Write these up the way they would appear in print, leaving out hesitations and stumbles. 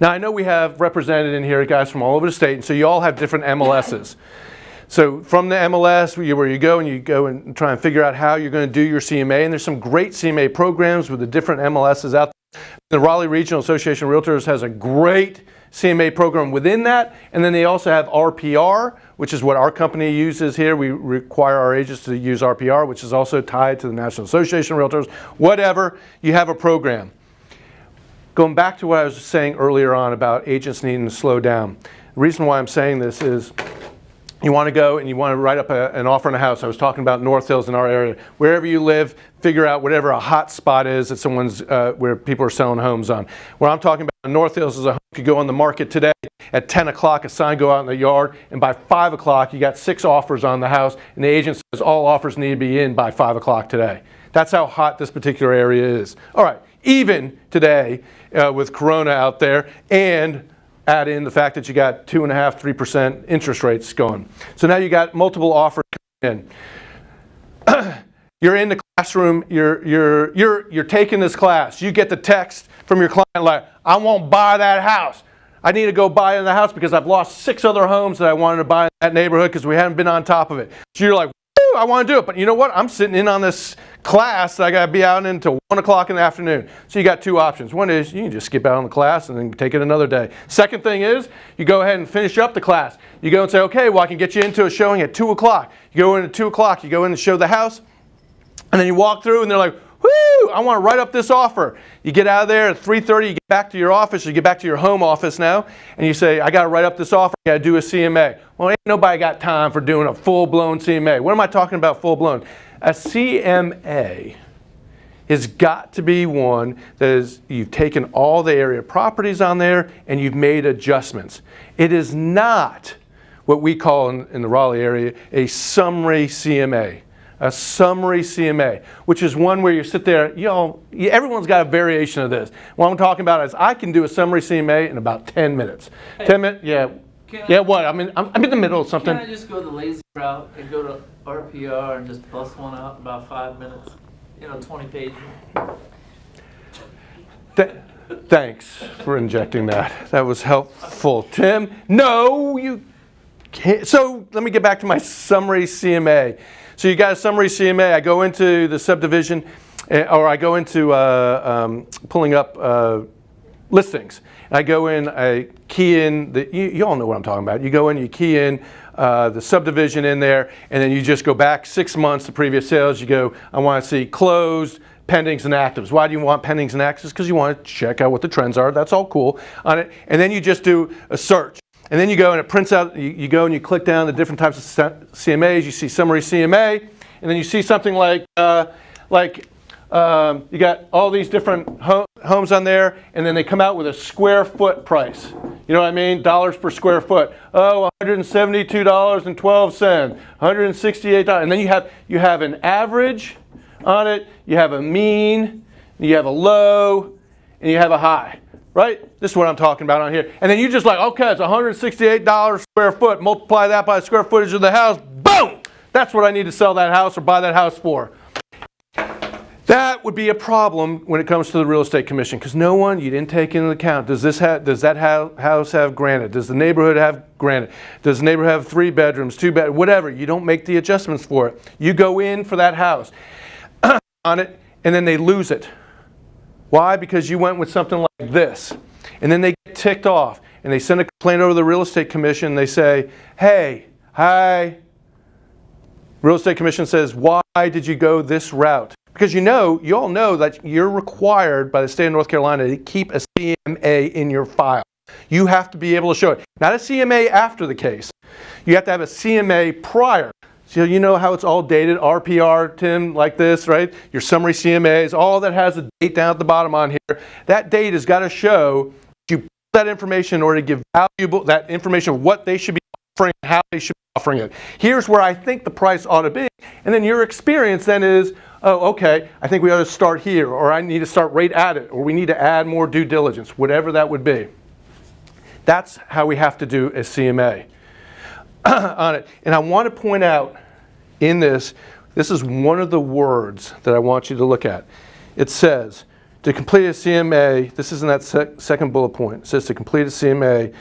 Now I know we have represented in here guys from all over the state, and so you all have different MLSs. So from the MLS where you go and try and figure out how you're going to do your CMA, and there's some great CMA programs with the different MLSs out there. The Raleigh Regional Association of Realtors has a great CMA program within that, and then they also have RPR, which is what our company uses here. We require our agents to use RPR, which is also tied to the National Association of Realtors. Whatever, you have a program. Going back to what I was saying earlier on about agents needing to slow down, the reason why I'm saying this is you want to go and you want to write up an offer on a house. I was talking about North Hills in our area. Wherever you live, figure out whatever a hot spot is that someone's where people are selling homes on. What I'm talking about North Hills is a home could go on the market today at 10 o'clock, a sign go out in the yard, and by 5 o'clock you got 6 offers on the house, and the agent says all offers need to be in by 5 o'clock today. That's how hot this particular area is. All right, even today with Corona out there, and add in the fact that you got 2.5%, 3% interest rates going. So now you got multiple offers coming in. You're in the classroom, you're taking this class. You get the text from your client like, I won't buy that house. I need to go buy in the house because I've lost 6 other homes that I wanted to buy in that neighborhood because we haven't been on top of it. So you're like, woo, I want to do it. But you know what? I'm sitting in on this class that I got to be out until 1 o'clock in the afternoon. So you got 2 options. One is you can just skip out on the class and then take it another day. Second thing is you go ahead and finish up the class. You go and say, okay, well I can get you into a showing at 2 o'clock. You go in at 2 o'clock, you go in and show the house, and then you walk through and they're like, whoo, I want to write up this offer. You get out of there at 3:30, you get back to your office, you get back to your home office now, and you say, I got to write up this offer, I got to do a CMA. Well, ain't nobody got time for doing a full-blown CMA. What am I talking about full-blown? A CMA has got to be one that is, you've taken all the area properties on there and you've made adjustments. It is not what we call in the Raleigh area a summary CMA. A summary CMA, which is one where you sit there, everyone's got a variation of this. What I'm talking about is I can do a summary CMA in about 10 minutes. Hey, 10 minutes, yeah. What? I'm in the middle of something. Can I just go the lazy route and go to RPR and just bust one out in about 5 minutes? 20 pages. Thanks for injecting that. That was helpful. Tim, no, you can't. So let me get back to my summary CMA. So you got a summary CMA. I go into the subdivision, or I go into pulling up listings. And I go in, I key in, you all know what I'm talking about. You go in, you key in the subdivision in there, and then you just go back 6 months to previous sales. You go, I want to see closed, pendings, and actives. Why do you want pendings and actives? Because you want to check out what the trends are. That's all cool on it. And then you just do a search. And then you go and it prints out, you go and you click down the different types of CMAs, you see summary CMA, and then you see something like you got all these different homes on there, and then they come out with a square foot price. You know what I mean? Dollars per square foot. Oh, $172.12, $168, and then you have an average on it, you have a mean, you have a low, and you have a high. Right? This is what I'm talking about on here. And then you just like, okay, it's $168 square foot. Multiply that by the square footage of the house. Boom! That's what I need to sell that house or buy that house for. That would be a problem when it comes to the real estate commission, because you didn't take into account, does that house have granite? Does the neighborhood have granite? Does the neighborhood have 3 bedrooms, 2 bedrooms, whatever? You don't make the adjustments for it. You go in for that house on it, and then they lose it. Why? Because you went with something like this. And then they get ticked off and they send a complaint over to the real estate commission and they say, hey, hi. Real estate commission says, why did you go this route? Because you all know that you're required by the state of North Carolina to keep a CMA in your file. You have to be able to show it. Not a CMA after the case. You have to have a CMA prior. So you know how it's all dated, RPR, Tim, like this, right? Your summary CMAs, all that has a date down at the bottom on here. That date has got to show you put that information in order to give valuable, that information of what they should be offering, how they should be offering it. Here's where I think the price ought to be. And then your experience then is, oh, okay, I think we ought to start here, or I need to start right at it, or we need to add more due diligence, whatever that would be. That's how we have to do a CMA on it. And I want to point out in this is one of the words that I want you to look at. It says, To complete a CMA, this is in that second bullet point, it says to complete a CMA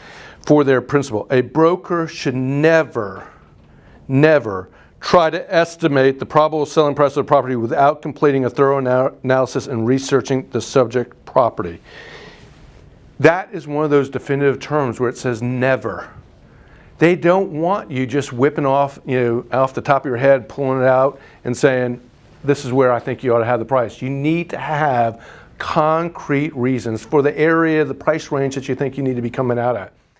for their principal. A broker should never try to estimate the probable selling price of the property without completing a thorough analysis and researching the subject property. That is one of those definitive terms where it says never. They don't want you just whipping off, off the top of your head, pulling it out and saying, this is where I think you ought to have the price. You need to have concrete reasons for the area, the price range that you think you need to be coming out at.